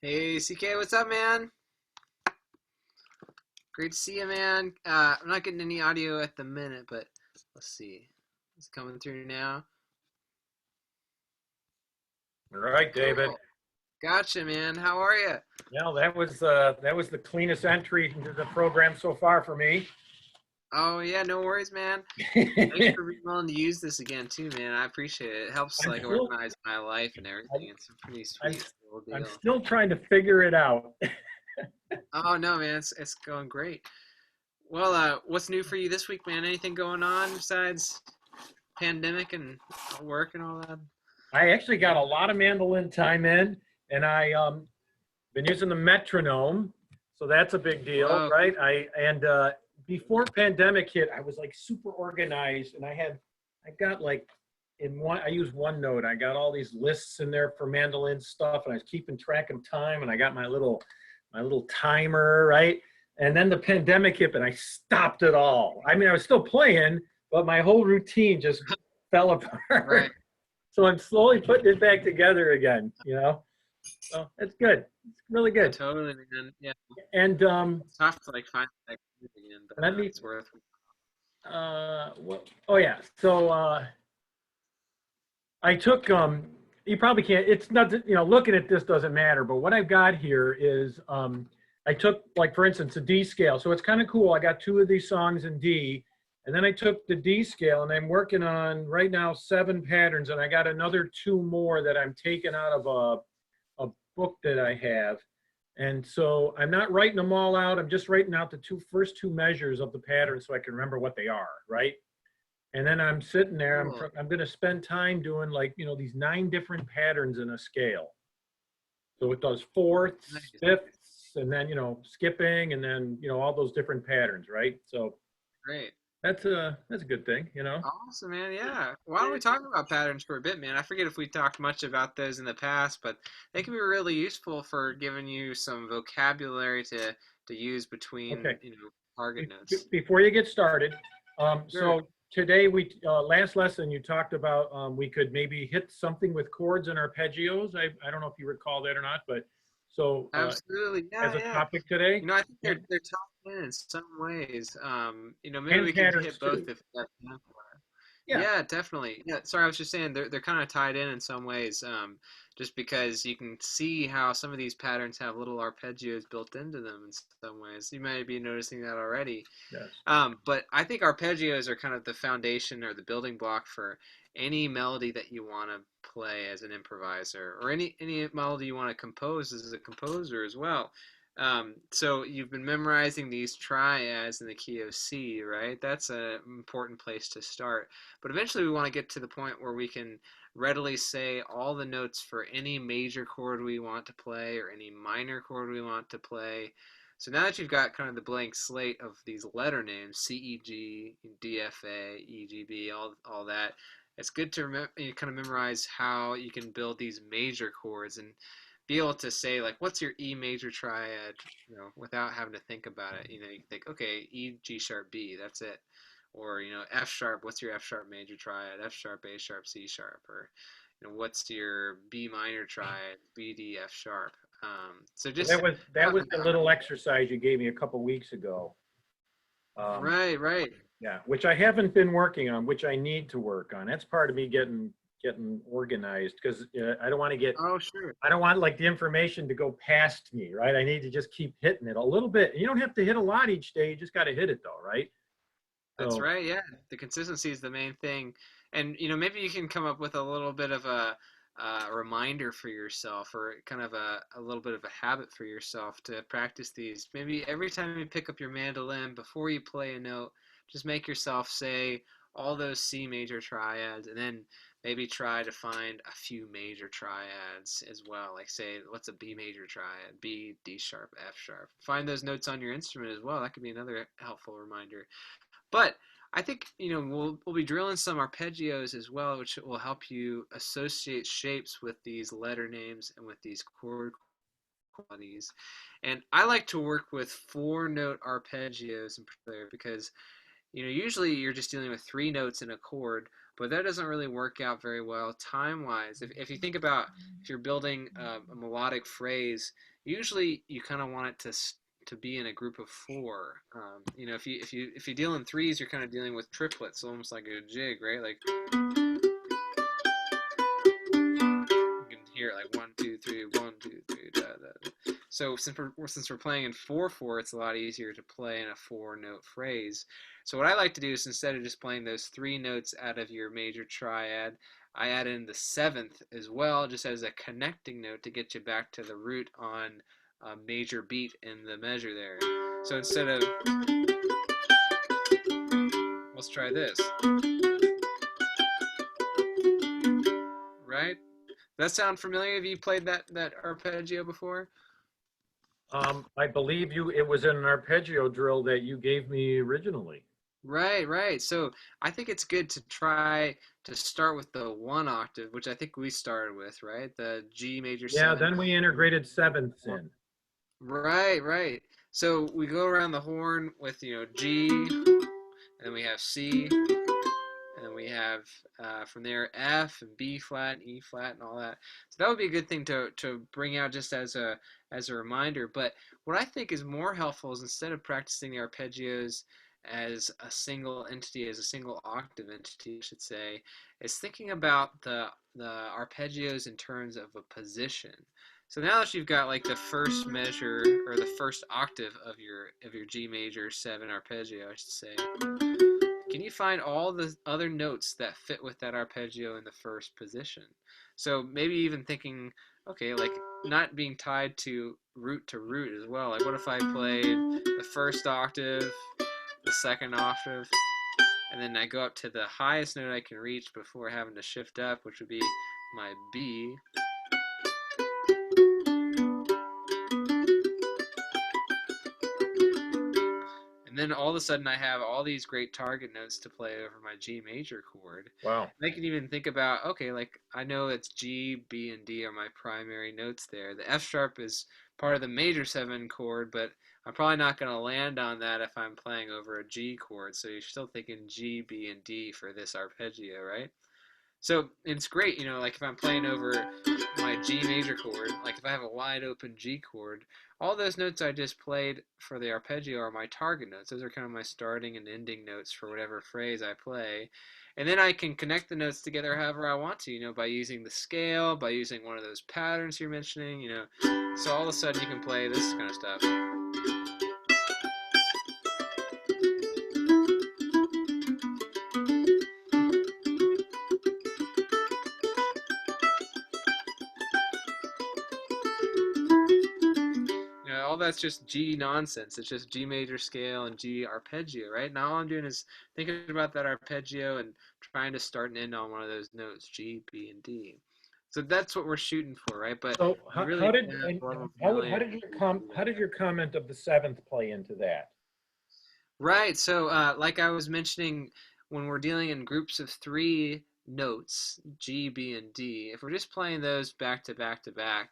Hey, CK, what's up, man? Great to see you, man. I'm not getting any audio at the minute, but let's see. It's coming through now. All right, David. Cool. Gotcha, man. How are you? Yeah, that was the cleanest entry into the program so far for me. Oh, yeah, no worries, man. Thanks for being willing to use this again, too, man. I appreciate it. It helps, I'm like, still organize my life and everything. I'm, It's a pretty I'm sweet little I'm deal. still trying to figure it out. Oh, no, man, it's going great. Well, what's new for you this week, man? Anything going on besides pandemic and work and all that? I actually got a lot of mandolin time in, and I been using the metronome, so that's a big deal, Whoa, right? Before pandemic hit, I was like super organized, and I got like in one I use OneNote. I got all these lists in there for mandolin stuff, and I was keeping track of time, and I got my little timer, right? And then the pandemic hit, and I stopped it all. I mean, I was still playing, but my whole routine just fell right. apart. So I'm slowly putting it back together again. So it's good. It's really Yeah, good. totally, man. Yeah. And It's tough to like find that groove again, but let me it's worth it. oh yeah. So I took you probably can't, it's not, looking at this doesn't matter, but what I've got here is I took, like, for instance, a D scale. So it's kind of cool. I got two of these songs in D, and then I took the D scale, and I'm working on right now 7 patterns, and I got another two more that I'm taking out of a book that I have. And so I'm not writing them all out. I'm just writing out the first two measures of the pattern so I can remember what they are, right? And then I'm sitting there, Cool. I'm going to spend time doing, like, these 9 different patterns in a scale. So it does fourths, Nice. fifths, and then, skipping, and then, all those different patterns, right? So Great. that's a good thing. Awesome, man. Yeah. Why don't we talk about patterns for a bit, man? I forget if we talked much about those in the past, but they can be really useful for giving you some vocabulary to use between, Okay. target notes. Before you get started, Sure. so today last lesson you talked about we could maybe hit something with chords and arpeggios. I don't know if you recall that or not, but so Absolutely. as Yeah, a yeah. topic today, I think and, they're tied in some ways. Maybe and we can patterns hit both too. if that's enough. Yeah. Yeah, definitely. Yeah, sorry, I was just saying they're kind of tied in some ways. Just because you can see how some of these patterns have little arpeggios built into them in some ways. You might be noticing that already. Yes. But I think arpeggios are kind of the foundation or the building block for any melody that you want to play as an improviser, or any melody you want to compose as a composer as well. So you've been memorizing these triads in the key of C, right? That's an important place to start. But eventually we want to get to the point where we can readily say all the notes for any major chord we want to play or any minor chord we want to play. So now that you've got kind of the blank slate of these letter names, C, E, G, D, F, A, E, G, B, all that, it's good to kind of memorize how you can build these major chords and be able to say, like, what's your E major triad, without having to think about it. You can think, okay, E, G sharp, B, that's it. Or, F sharp, what's your F sharp major triad? F sharp, A sharp, C sharp. Or, what's your B minor triad? B, D, F sharp. So So just that was having the that. little exercise you gave me a couple weeks ago. Um, Right, right. yeah, which I haven't been working on, which I need to work on. That's part of me getting organized, because I don't want to get Oh, sure. I don't want, like, the information to go past me, right? I need to just keep hitting it a little bit. You don't have to hit a lot each day. You just got to hit it though, right? That's So right. Yeah, the consistency is the main thing, and maybe you can come up with a little bit of a reminder for yourself, or kind of a little bit of a habit for yourself to practice these. Maybe every time you pick up your mandolin, before you play a note, just make yourself say all those C major triads, and then maybe try to find a few major triads as well. Like, say, what's a B major triad? B, D sharp, F sharp. Find those notes on your instrument as well. That could be another helpful reminder. But I think we'll be drilling some arpeggios as well, which will help you associate shapes with these letter names and with these chord qualities. And I like to work with 4 note arpeggios in particular because usually you're just dealing with 3 notes in a chord, but that doesn't really work out very well time-wise. If you think about if you're building a melodic phrase, usually you kind of want it to be in a group of four. If you deal in threes, you're kind of dealing with triplets, almost like a jig, right? Like you can hear it like 1, 2, 3, 1, 2, 3, da, da, da. So since we're playing in 4/4, it's a lot easier to play in a 4-note phrase. So what I like to do is instead of just playing those 3 notes out of your major triad, I add in the 7th as well, just as a connecting note to get you back to the root on a major beat in the measure there. So instead of, let's try this, right? Does that sound familiar? Have you played that arpeggio before? I believe it was in an arpeggio drill that you gave me originally. Right, right. So I think it's good to try to start with the 1 octave, which I think we started with, right? The G major Yeah, 7. then we integrated sevenths in. Right, right. So we go around the horn with, G, and then we have C, and then we have from there F and B flat and E flat and all that. So that would be a good thing to bring out just as a reminder. But what I think is more helpful is instead of practicing the arpeggios as a single entity, as a single octave entity, I should say, is thinking about the arpeggios in terms of a position. So now that you've got like the first measure or the first octave of your G major 7 arpeggio, I should say, can you find all the other notes that fit with that arpeggio in the first position? So maybe even thinking, okay, like not being tied to root as well. Like what if I played the first octave, the second octave, and then I go up to the highest note I can reach before having to shift up, which would be my B. And then all of a sudden I have all these great target notes to play over my G major chord. Wow. And I can even think about, okay, like I know it's G, B, and D are my primary notes there. The F sharp is part of the major 7 chord, but I'm probably not going to land on that if I'm playing over a G chord. So you're still thinking G, B, and D for this arpeggio, right? So it's great, like if I'm playing over my G major chord, like if I have a wide open G chord, all those notes I just played for the arpeggio are my target notes. Those are kind of my starting and ending notes for whatever phrase I play. And then I can connect the notes together however I want to, by using the scale, by using one of those patterns you're mentioning, So all of a sudden you can play this kind of stuff. All that's just G nonsense. It's just G major scale and G arpeggio, right? Now all I'm doing is thinking about that arpeggio and trying to start and end on one of those notes, G, B, and D. So that's what we're shooting for, right? But So really how did your comment of the seventh play into that? Right. So like I was mentioning, when we're dealing in groups of 3 notes, G, B, and D, if we're just playing those back to back to back,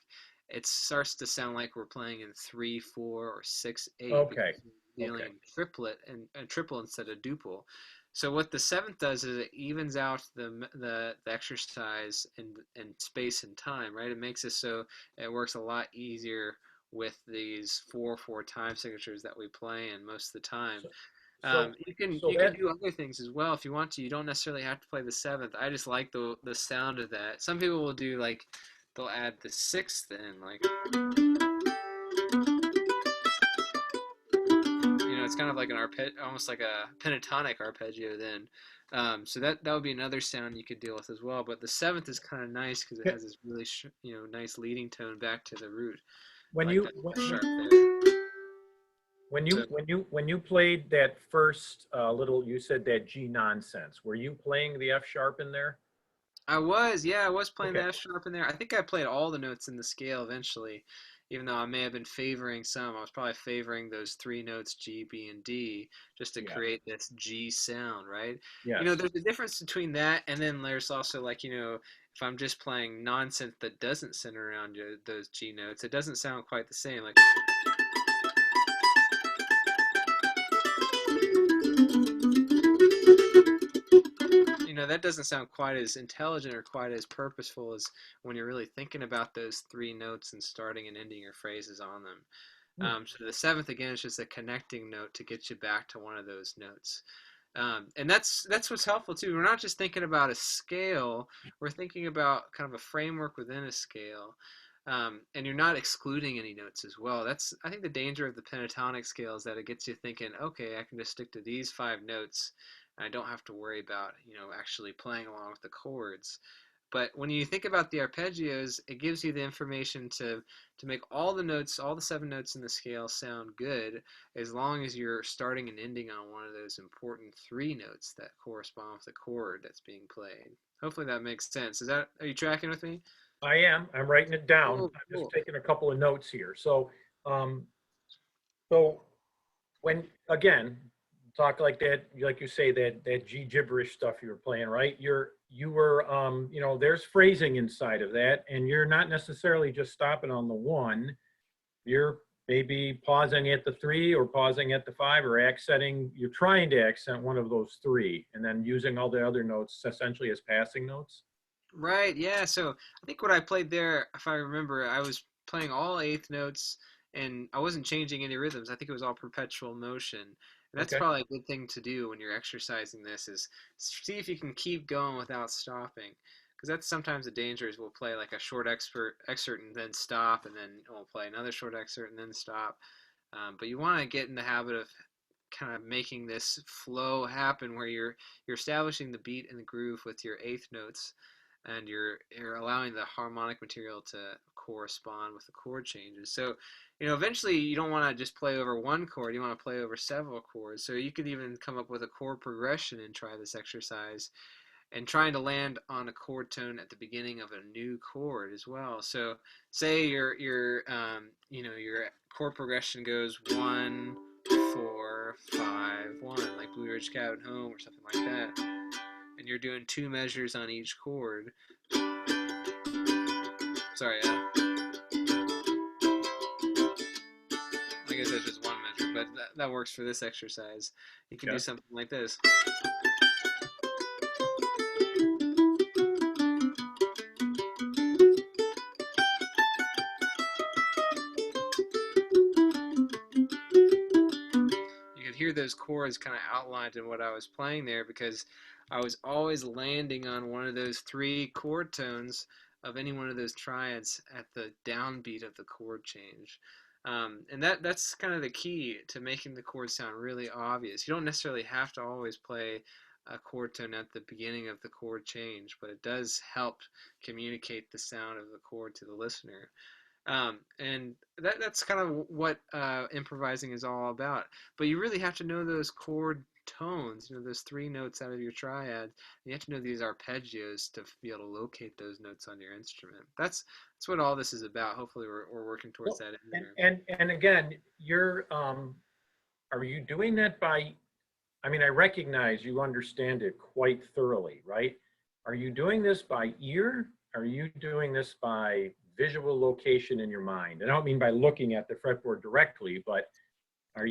it starts to sound like we're playing in 3/4 or 6/8 Okay. because we're dealing in triplet and triple instead of duple. So what the 7th does is it evens out the exercise in space and time, right? It makes it so it works a lot easier with these 4/4 time signatures that we play in most of the time. So, so, You can do other things as well if you want to. You don't necessarily have to play the 7th. I just like the sound of that. Some people will do like they'll add the 6th in, like it's kind of like almost like a pentatonic arpeggio then. So that would be another sound you could deal with as well. But the 7th is kind of nice because it has this really nice leading tone back to the root. when Like you that sharp there. when you played that first you said that G nonsense. Were you playing the F sharp in there? I was playing the F sharp in there. I think I played all the notes in the scale eventually, even though I may have been favoring some. I was probably favoring those 3 notes G, B, and D just to create this G sound, right? Yes. There's a difference between that and then there's also like, if I'm just playing nonsense that doesn't center around those G notes, it doesn't sound quite the same. Like that doesn't sound quite as intelligent or quite as purposeful as when you're really thinking about those three notes and starting and ending your phrases on them. Hmm. So the seventh again is just a connecting note to get you back to one of those notes. And that's what's helpful too. We're not just thinking about a scale; we're thinking about kind of a framework within a scale, and you're not excluding any notes as well. That's I think the danger of the pentatonic scale is that it gets you thinking, okay, I can just stick to these five notes, and I don't have to worry about actually playing along with the chords. But when you think about the arpeggios, it gives you the information to make all the notes, all the seven notes in the scale sound good, as long as you're starting and ending on one of those important three notes that correspond with the chord that's being played. Hopefully that makes sense. Are you tracking with me? I am. I'm writing it down. Cool, I'm just cool. taking a couple of notes here. Um, so when again talk like that, like you say that G gibberish stuff you were playing, right? You were there's phrasing inside of that, and you're not necessarily just stopping on the one. You're maybe pausing at the three or pausing at the five or accenting. You're trying to accent one of those three, and then using all the other notes essentially as passing notes. Right, yeah. So I think what I played there, if I remember, I was playing all eighth notes and I wasn't changing any rhythms. I think it was all perpetual motion. And that's Okay. probably a good thing to do when you're exercising this is see if you can keep going without stopping. Because that's sometimes the danger is we'll play like a short excerpt and then stop, and then we'll play another short excerpt and then stop. But you want to get in the habit of kind of making this flow happen where you're establishing the beat and the groove with your eighth notes and you're allowing the harmonic material to correspond with the chord changes. So, eventually you don't want to just play over one chord, you want to play over several chords. So you could even come up with a chord progression and try this exercise and trying to land on a chord tone at the beginning of a new chord as well. So say your chord progression goes 1 4 5 1, like Blue Ridge Cabin Home or something like that, and you're doing two measures on each chord. Sorry, I guess that's just one measure, but that works for this exercise. You can do Yeah. something like this. You could hear those chords kind of outlined in what I was playing there because I was always landing on one of those three chord tones of any one of those triads at the downbeat of the chord change. And that's kind of the key to making the chord sound really obvious. You don't necessarily have to always play a chord tone at the beginning of the chord change, but it does help communicate the sound of the chord to the listener. And that's kind of what improvising is all about. But you really have to know those chord tones, those three notes out of your triad. You have to know these arpeggios to be able to locate those notes on your instrument. That's what all this is about. Hopefully, we're working towards Well, that end and there. and and again, are you doing that by? I mean, I recognize you understand it quite thoroughly, right? Are you doing this by ear? Are you doing this by visual location in your mind? And I don't mean by looking at the fretboard directly, but are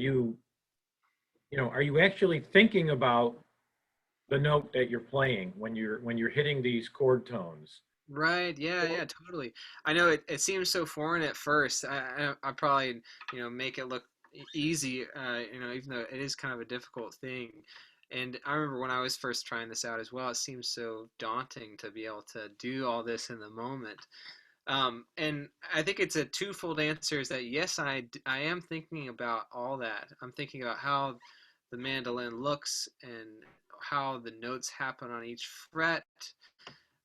are you actually thinking about the note that you're playing when you're hitting these chord tones? Right. Yeah. Or, Yeah. Totally. I know it seems so foreign at first. I probably make it look easy. Even though it is kind of a difficult thing. And I remember when I was first trying this out as well, it seems so daunting to be able to do all this in the moment. And I think it's a twofold answer is that yes, I am thinking about all that. I'm thinking about how the mandolin looks and how the notes happen on each fret.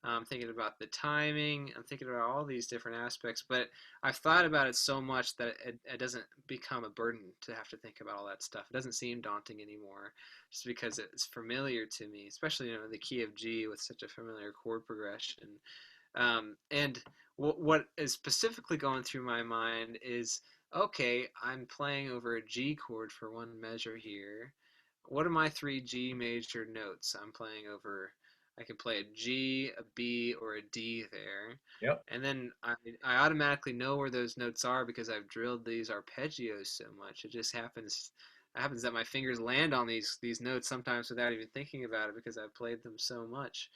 I'm thinking about the timing. I'm thinking about all these different aspects, but I've thought about it so much that it doesn't become a burden to have to think about all that stuff. It doesn't seem daunting anymore, just because it's familiar to me, especially the key of G with such a familiar chord progression. And what is specifically going through my mind is, okay, I'm playing over a G chord for one measure here. What are my three G major notes? I'm playing over, I can play a G, a B, or a D there. yep. And then I automatically know where those notes are because I've drilled these arpeggios so much. It just happens it happens that my fingers land on these notes sometimes without even thinking about it because I've played them so much.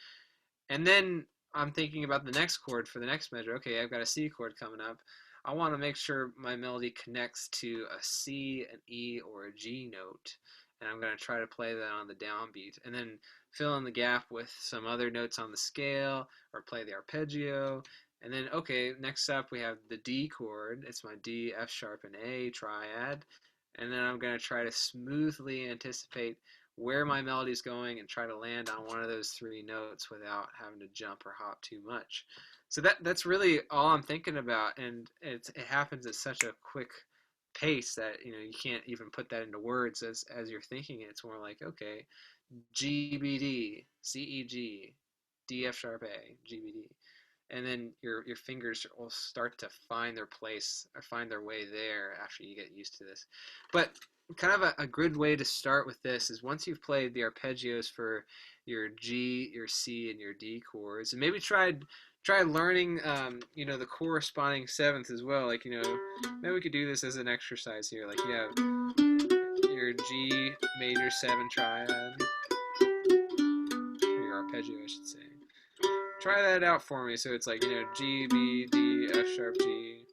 And then I'm thinking about the next chord for the next measure. Okay, I've got a C chord coming up. I want to make sure my melody connects to a C, an E, or a G note. And I'm going to try to play that on the downbeat. And then fill in the gap with some other notes on the scale or play the arpeggio. And then, okay, next up we have the D chord. It's my D, F sharp, and A triad. And then I'm going to try to smoothly anticipate where my melody is going and try to land on one of those three notes without having to jump or hop too much. So that's really all I'm thinking about, and it happens at such a quick pace that you can't even put that into words as you're thinking it. It's more like, okay, G B D C E G D F sharp A G B D, and then your fingers will start to find their place or find their way there after you get used to this. But kind of a good way to start with this is once you've played the arpeggios for your G, your C, and your D chords, and maybe try learning the corresponding seventh as well. Like maybe we could do this as an exercise here. Like you have your G major 7 triad, or your arpeggio, I should say. Try that out for me. So it's like, G, B, D, F sharp, G,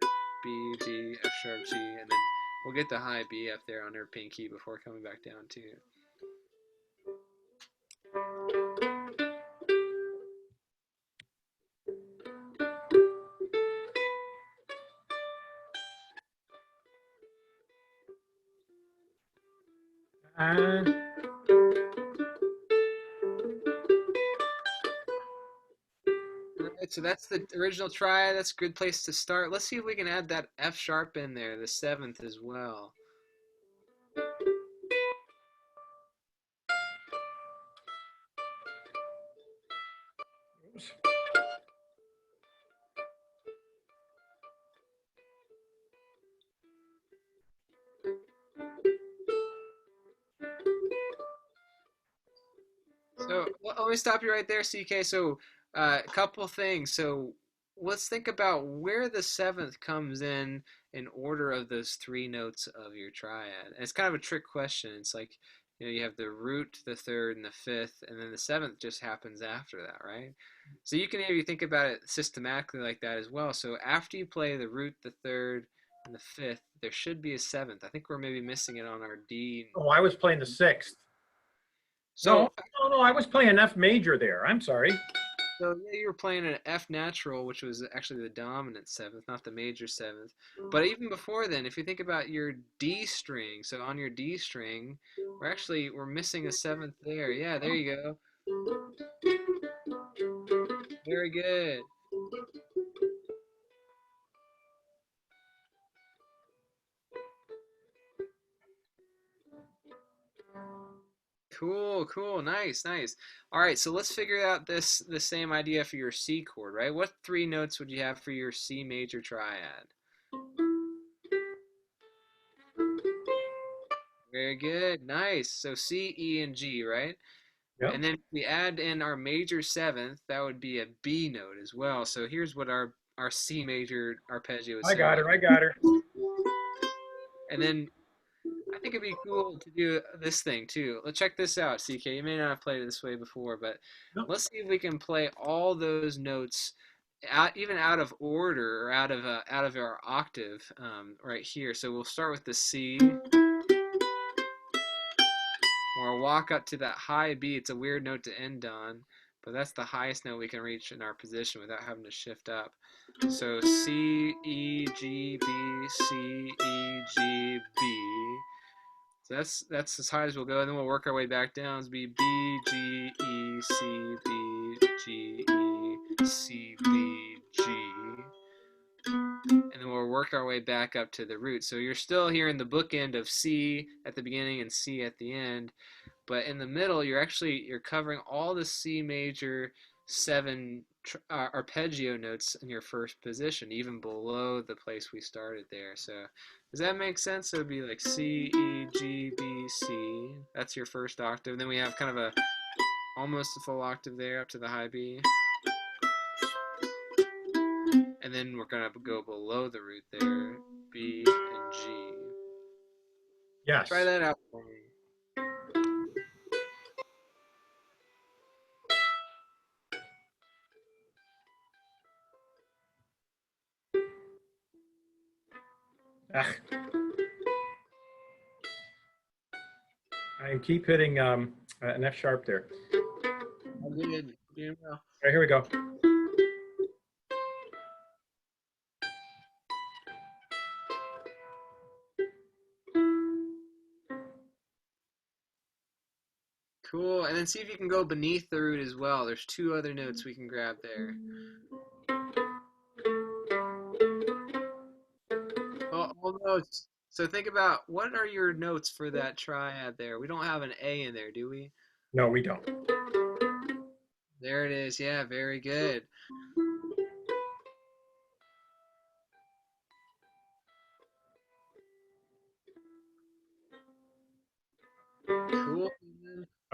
B, D, F sharp, G, and then we'll get the high B up there on our pinky before coming back down to it. Uh, Right, so that's the original triad. That's a good place to start. Let's see if we can add that F sharp in there, the seventh as well. So let me stop you right there, CK. So a couple things. So let's think about where the seventh comes in order of those three notes of your triad. And it's kind of a trick question. It's like, you have the root, the third, and the fifth, and then the seventh just happens after that, right? So you can maybe think about it systematically like that as well. So after you play the root, the third, and the fifth, there should be a seventh. I think we're maybe missing it on our D. oh, I was playing the sixth. No, So no, I was playing F major there. I'm sorry. So yeah, you were playing an F natural, which was actually the dominant seventh, not the major seventh. But even before then, if you think about your D string, so on your D string, we're missing a seventh there. Yeah, there you go. Very good. Cool, cool, nice, nice. All right, so let's figure out the same idea for your C chord, right? What three notes would you have for your C major triad? Very good, nice. So C, E, and G, right? Yep. And then if we add in our major seventh, that would be a B note as well. So here's what our C major arpeggio would I sound got like. her. I got her. And then I think it'd be cool to do this thing too. Let's check this out, CK. You may not have played it this way before, but Nope. let's see if we can play all those notes even out of order or out of our octave right here. So we'll start with the C. Or walk up to that high B. It's a weird note to end on, but that's the highest note we can reach in our position without having to shift up. So C, E, G, B, C, E, G, B. So that's as high as we'll go, and then we'll work our way back down. It's be B, G, E, C, B, G, E, C, B, G. And then we'll work our way back up to the root. So you're still hearing the bookend of C at the beginning and C at the end. But in the middle, you're covering all the C major 7 arpeggio notes in your first position, even below the place we started there. So does that make sense? So it'd be like C, E, G, B, C. That's your first octave. Then we have kind of almost a full octave there up to the high B. And then we're gonna go below the root there, B and G. Try Yes. that out for me. Ah, I keep hitting an F sharp there. I did. Doing well. All right, here we go. Cool. And then see if you can go beneath the root as well. There's two other notes we can grab there. All notes. So think about what are your notes for that triad there? We don't have an A in there, do we? No, we don't. There it is. Yeah, very good. Cool.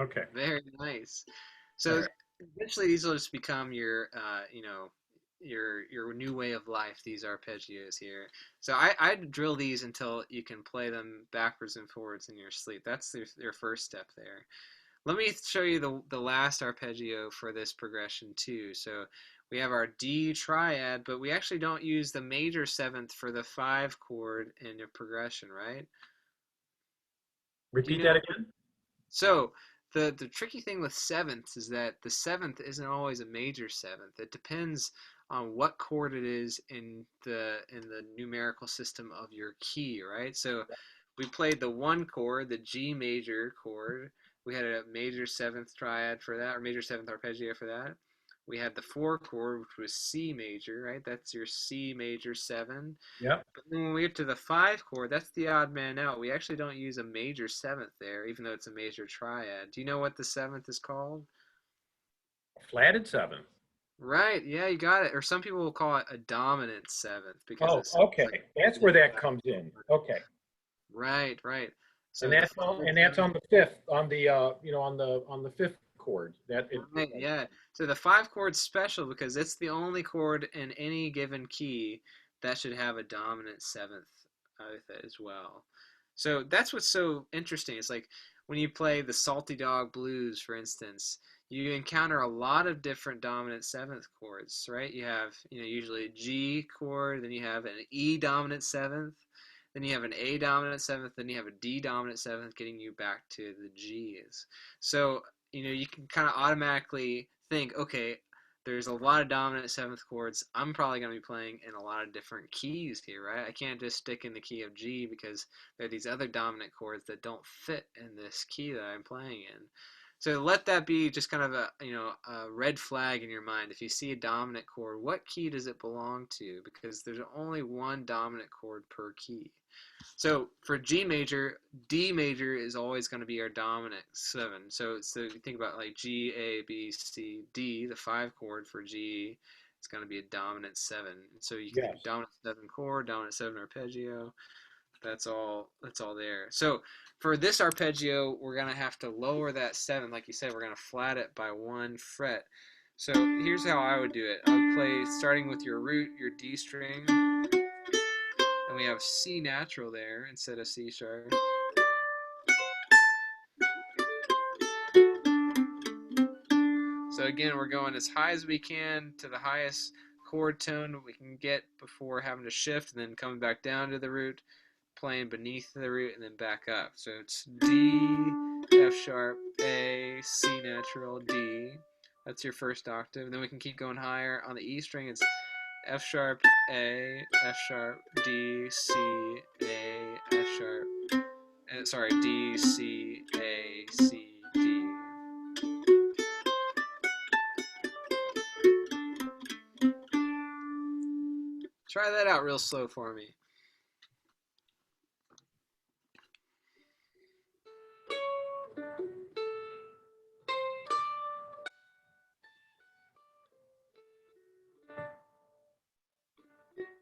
Okay. Very nice. All So right. eventually these will just become your your new way of life, these arpeggios here. So I'd drill these until you can play them backwards and forwards in your sleep. That's your first step there. Let me show you the last arpeggio for this progression too. So we have our D triad, but we actually don't use the major seventh for the 5 chord in the progression, right? Do you Repeat know? that again. So the tricky thing with sevenths is that the seventh isn't always a major seventh. It depends on what chord it is in the numerical system of your key, right? So we played the 1 chord, the G major chord. We had a major seventh triad for that, or major seventh arpeggio for that. We had the 4 chord, which was C major, right? That's your C major 7. Yep. But then when we get to the 5 chord, that's the odd man out. We actually don't use a major seventh there, even though it's a major triad. Do you know what the seventh is called? Flatted seventh. Right, yeah, you got it. Or some people will call it a dominant seventh because Oh, it sounds okay. like That's a where mid that clef. comes in. Okay. Right, right. And So the that's all, flatted and that's seventh. on the fifth, on the on the fifth chord. That it, Right, yeah. So the 5 chord's special because it's the only chord in any given key that should have a dominant seventh with it as well. So that's what's so interesting. It's like when you play the Salty Dog Blues, for instance, you encounter a lot of different dominant seventh chords, right? You have, usually a G chord, then you have an E dominant seventh, then you have an A dominant seventh, then you have a D dominant seventh, getting you back to the G's. So you can kind of automatically think, okay, there's a lot of dominant seventh chords. I'm probably going to be playing in a lot of different keys here, right? I can't just stick in the key of G because there are these other dominant chords that don't fit in this key that I'm playing in. So let that be just kind of a red flag in your mind. If you see a dominant chord, what key does it belong to? Because there's only one dominant chord per key. So for G major, D major is always going to be our dominant 7. So you think about like G, A, B, C, D, the 5 chord for G, it's going to be a dominant 7. So you can think of yes. dominant 7 chord, dominant 7 arpeggio. That's all there. So for this arpeggio, we're going to have to lower that 7. Like you said, we're going to flat it by 1 fret. So here's how I would do it. I would play starting with your root, your D string, and we have C natural there instead of C sharp. So again, we're going as high as we can to the highest chord tone we can get before having to shift, and then coming back down to the root, playing beneath the root, and then back up. So it's D, F sharp, A, C natural, D. That's your first octave. And then we can keep going higher. On the E string, it's F sharp, A, F sharp, D, C, A, F sharp. Sorry, D, C, A, C, D. Try that out real slow for me.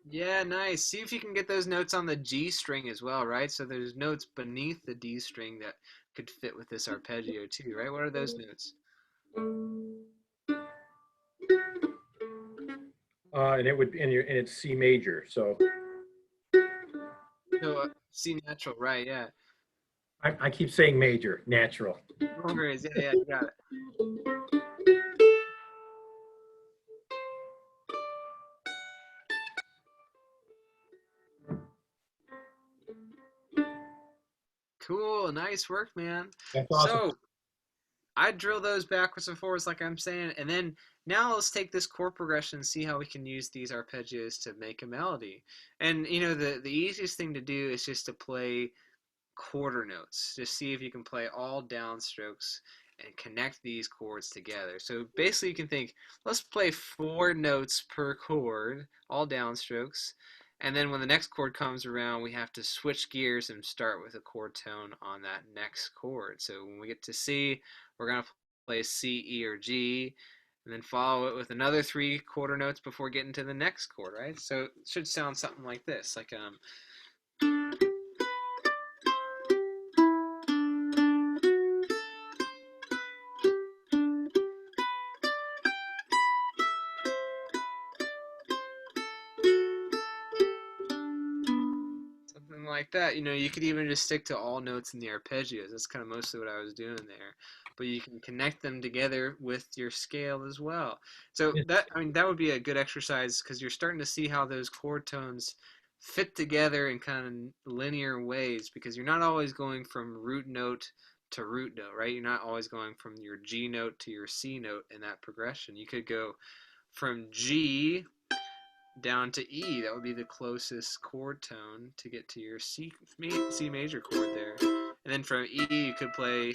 Yeah, nice. See if you can get those notes on the G string as well, right? So there's notes beneath the D string that could fit with this arpeggio too, right? What are those notes? And it would and it's C major. So So C natural, right? Yeah. I keep saying major, natural. No worries. Yeah, yeah, you got it. Cool. Nice work, man. That's awesome. So I drill those backwards and forwards like I'm saying, and then now let's take this chord progression and see how we can use these arpeggios to make a melody. And the easiest thing to do is just to play quarter notes. Just see if you can play all downstrokes and connect these chords together. So basically you can think, let's play 4 notes per chord, all downstrokes, and then when the next chord comes around, we have to switch gears and start with a chord tone on that next chord. So when we get to C, we're going to play C, E, or G, and then follow it with another 3 quarter notes before getting to the next chord, right? So it should sound something like this, like something like that. You could even just stick to all notes in the arpeggios. That's kind of mostly what I was doing there. But you can connect them together with your scale as well. So that would be a good exercise because you're starting to see how those chord tones fit together in kind of linear ways because you're not always going from root note to root note, right? You're not always going from your G note to your C note in that progression. You could go from G down to E. That would be the closest chord tone to get to your C major chord there. And then from E, you could play,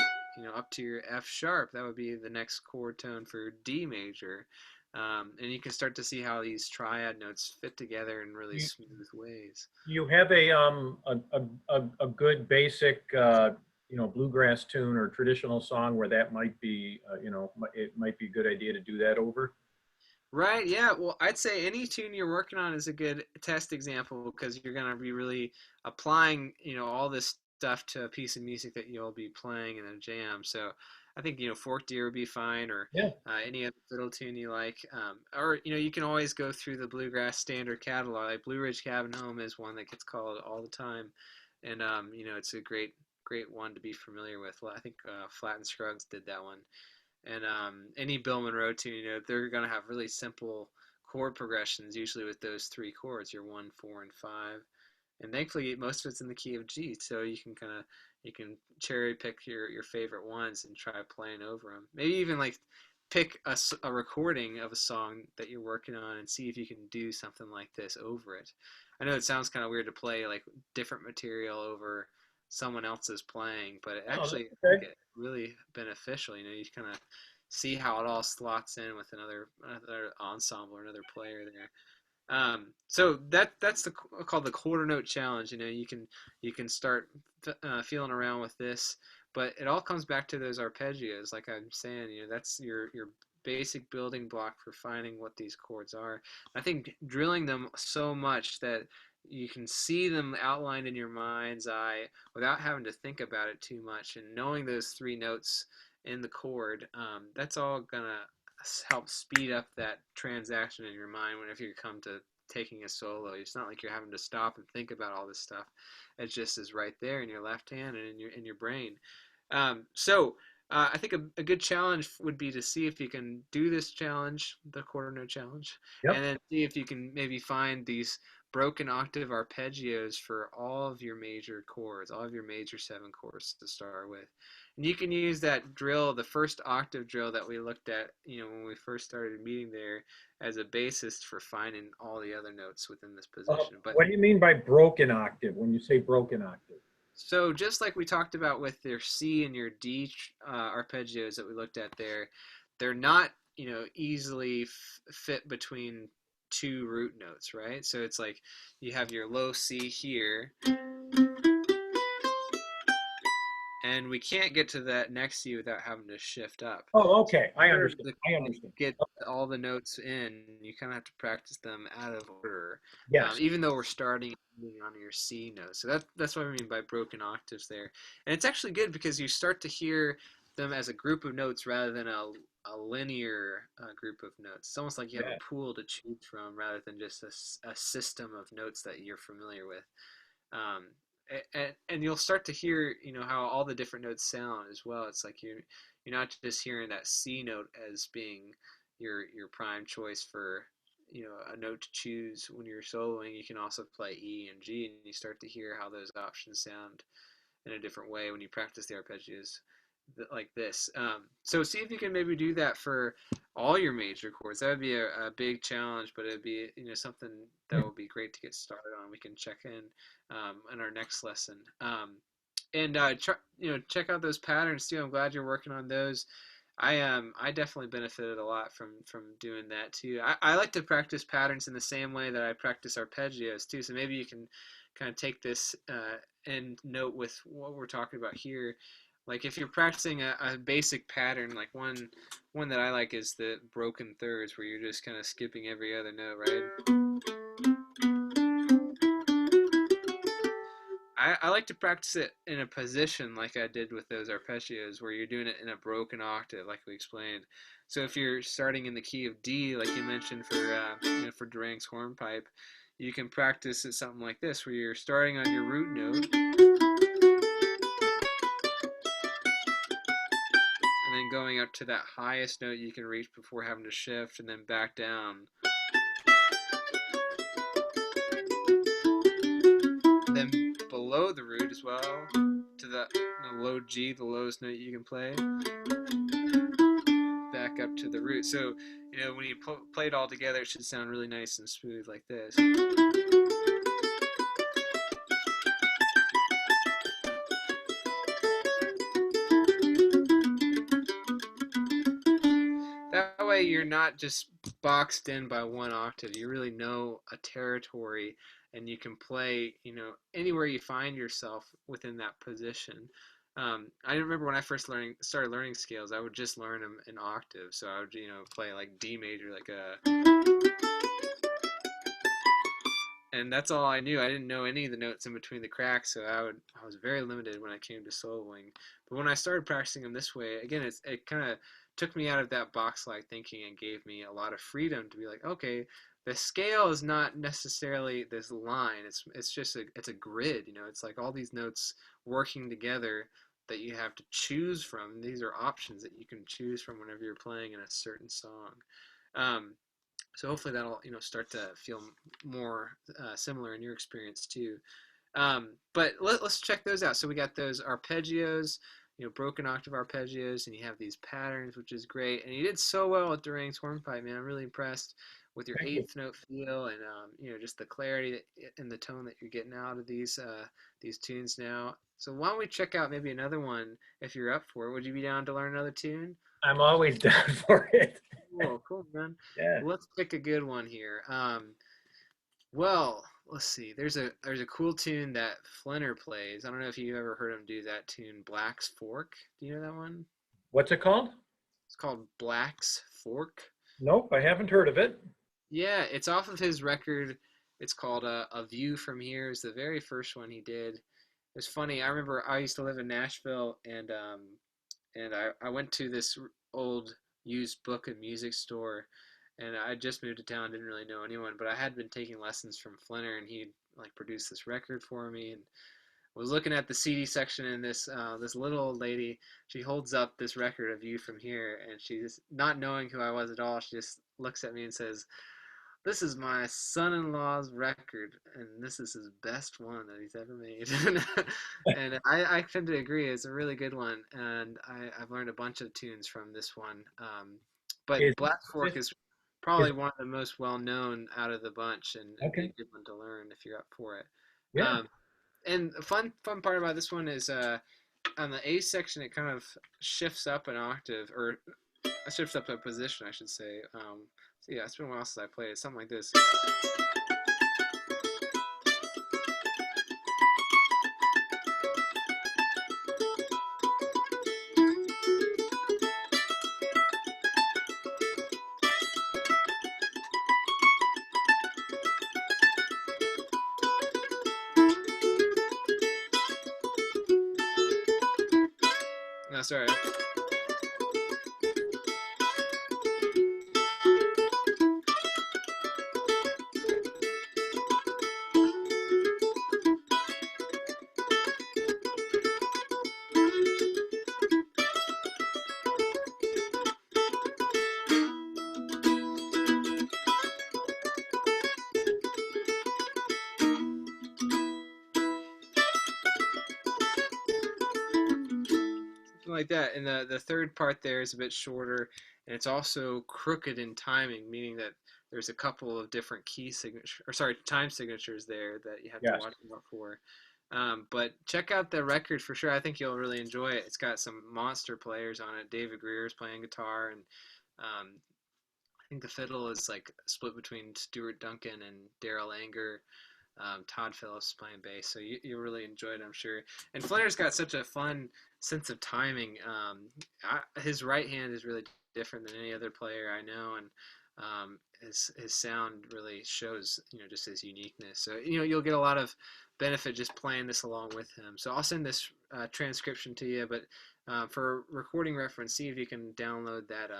up to your F sharp. That would be the next chord tone for D major. And you can start to see how these triad notes fit together in really You, smooth ways. you have a good basic bluegrass tune or traditional song where that might be it might be a good idea to do that over. Right, yeah. Well, I'd say any tune you're working on is a good test example because you're going to be really applying, all this stuff to a piece of music that you'll be playing in a jam. So I think, Forked Deer would be fine or Yeah. any other fiddle tune you like. Or, you can always go through the Bluegrass standard catalog. Like Blue Ridge Cabin Home is one that gets called all the time. And, it's a great one to be familiar with. Well, I think Flat and Scruggs did that one. And any Bill Monroe tune, they're going to have really simple chord progressions, usually with those 3 chords, your 1, 4, and 5. And thankfully, most of it's in the key of G, so you can cherry pick your favorite ones and try playing over them. Maybe even like pick a recording of a song that you're working on and see if you can do something like this over it. I know it sounds kind of weird to play like different material over someone else's playing, but it Oh, actually that's I think okay. it really beneficial. You kind of see how it all slots in with another ensemble or another player there. So that's called the quarter note challenge. You can start feeling around with this, but it all comes back to those arpeggios. Like I'm saying, that's your basic building block for finding what these chords are. I think drilling them so much that you can see them outlined in your mind's eye without having to think about it too much, and knowing those 3 notes in the chord, that's all gonna help speed up that transaction in your mind whenever you come to taking a solo. It's not like you're having to stop and think about all this stuff. It just is right there in your left hand and in your brain. So I think a good challenge would be to see if you can do this challenge, the quarter note challenge, and Yep. then see if you can maybe find these broken octave arpeggios for all of your major chords, all of your major 7 chords to start with. And you can use that drill, the first octave drill that we looked at, when we first started meeting there, as a basis for finding all the other notes within this position. But What do you mean by broken octave when you say broken octave? so just like we talked about with your C and your D arpeggios that we looked at there, they're not, easily fit between 2 root notes, right? So it's like you have your low C here, and we can't get to that next C without having to shift up. Oh, So okay. I in order understand. to I understand. get all the notes in, you kind of have to practice them out of order, Yes. even though we're starting on your C note. So that's what I mean by broken octaves there. And it's actually good because you start to hear them as a group of notes rather than a linear group of notes. It's almost like you have Yeah. a pool to choose from rather than just a system of notes that you're familiar with. Um, and you'll start to hear, how all the different notes sound as well. It's like you're not just hearing that C note as being your prime choice for a note to choose when you're soloing. You can also play E and G, and you start to hear how those options sound in a different way when you practice the arpeggios like this. So see if you can maybe do that for all your major chords. That would be a big challenge, but it'd be something that would be great to get started on. We can check in our next lesson. And check out those patterns too. I'm glad you're working on those. I definitely benefited a lot from doing that too. I like to practice patterns in the same way that I practice arpeggios too. So maybe you can kind of take this and note with what we're talking about here. Like if you're practicing a basic pattern, like one that I like is the broken thirds, where you're just kind of skipping every other note, right? I like to practice it in a position like I did with those arpeggios, where you're doing it in a broken octave, like we explained. So if you're starting in the key of D, like you mentioned for Durang's hornpipe, you can practice it something like this, where you're starting on your root note, and then going up to that highest note you can reach before having to shift, and then back down. And then below the root as well, to the low G, the lowest note you can play, back up to the root. So, when you play it all together, it should sound really nice and smooth like this. That way you're not just boxed in by one octave. You really know a territory, and you can play, anywhere you find yourself within that position. I remember when I first started learning scales, I would just learn them in octaves. So I would, play like D major, like and that's all I knew. I didn't know any of the notes in between the cracks, so I was very limited when I came to soloing. But when I started practicing them this way, again, it kind of took me out of that box-like thinking and gave me a lot of freedom to be like, okay, the scale is not necessarily this line. It's just it's a grid. It's like all these notes working together that you have to choose from. These are options that you can choose from whenever you're playing in a certain song. So hopefully that'll start to feel more similar in your experience too. But let's check those out. So we got those arpeggios, broken octave arpeggios, and you have these patterns, which is great. And you did so well at Durang's hornpipe, man. I'm really impressed with your eighth note feel, and just the clarity and the tone that you're getting out of these tunes now. So why don't we check out maybe another one if you're up for it? Would you be down to learn another tune? I'm always down for it. Cool, man. Yeah. Well, let's pick a good one here. Well, let's see. There's a cool tune that Flinner plays. I don't know if you ever heard him do that tune, Black's Fork. Do you know that one? What's it called? It's called Black's Fork. Nope, I haven't heard of it. Yeah, it's off of his record. It's called A View from Here. It's the very first one he did. It's funny. I remember I used to live in Nashville, and I went to this old used book and music store, and I just moved to town, didn't really know anyone, but I had been taking lessons from Flinner, and he like produced this record for me, and I was looking at the CD section, and this little old lady, she holds up this record, A View from Here, and she's not knowing who I was at all. She just looks at me and says, "This is my son-in-law's record, and this is his best one that he's ever made." And I tend to agree. It's a really good one, and I've learned a bunch of tunes from this one. But Black Fork is probably one of the most well-known out of the bunch, and a good one to learn if you're up for it. Yeah. And the fun part about this one is on the A section, it kind of shifts up an octave, or shifts up a position, I should say. So yeah, it's been a while since I played it. Something like this. No, sorry. like that. And the third part there is a bit shorter, and it's also crooked in timing, meaning that there's a couple of different key signature, or sorry, time signatures there that you have to Yes. watch out for. But check out the record for sure. I think you'll really enjoy it. It's got some monster players on it. David Greer's playing guitar, and I think the fiddle is like split between Stuart Duncan and Daryl Anger. Todd Phillips playing bass, so you really enjoy it, I'm sure. And Flair's got such a fun sense of timing. His right hand is really different than any other player I know, and his sound really shows, just his uniqueness. So you'll get a lot of benefit just playing this along with him. So I'll send this transcription to you, but for recording reference, see if you can download that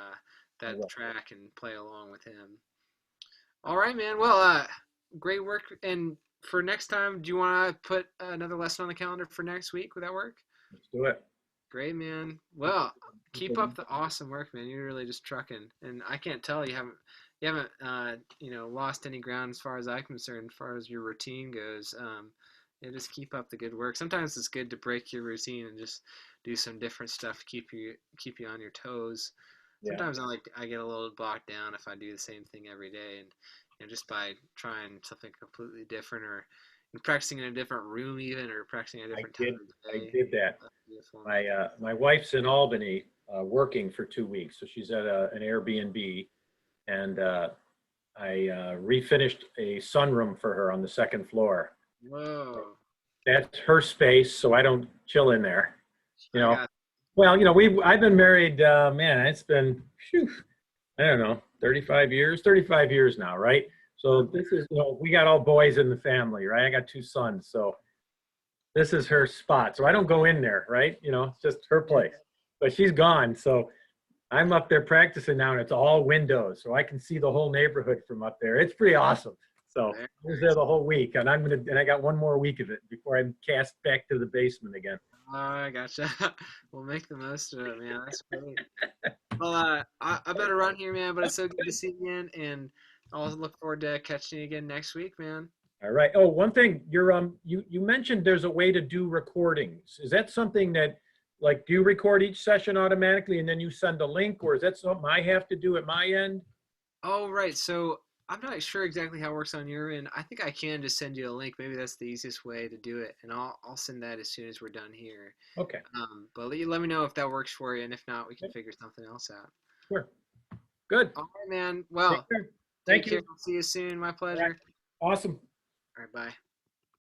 track and play along with him. All right, man. Well, great work. And for next time, do you want to put another lesson on the calendar for next week? Would that work? Let's do it. Great, man. Well, keep up the awesome work, man. You're really just trucking, and I can't tell you haven't lost any ground as far as I'm concerned, as far as your routine goes. Just keep up the good work. Sometimes it's good to break your routine and just do some different stuff to keep you on your toes. Yeah. Sometimes I get a little bogged down if I do the same thing every day, and just by trying something completely different, or practicing in a different room even, or practicing at a different time of day. I did that. My wife's in Albany working for 2 weeks, so she's at an Airbnb, and I refinished a sunroom for her on the second floor. Whoa. That's her space, so I don't chill in there. Well, I've been married, man, it's been, I don't know, 35 years now, right? So this is, we got all boys in the family, right? I got 2 sons, so this is her spot. So I don't go in there, right? It's just her place. But she's gone, so I'm up there practicing now, and it's all windows, so I can see the whole neighborhood from up there. It's pretty awesome. So I was there the whole week, and I got 1 more week of it before I'm cast back to the basement again. Oh, I gotcha. We'll make the most of it, man. That's great. Well, I better run here, man, but it's so good to see you again, and I'll look forward to catching you again next week, man. All right. Oh, one thing, you mentioned there's a way to do recordings. Is that something that, like, do you record each session automatically and then you send a link, or is that something I have to do at my end? Oh, right. So I'm not sure exactly how it works on your end. I think I can just send you a link. Maybe that's the easiest way to do it, and I'll send that as soon as we're done here. Okay. But let me know if that works for you, and if not, we can figure something else out. Sure. Good. All right, man. Well, Thank you. I'll see you soon. My pleasure. All right. Awesome. All right, bye.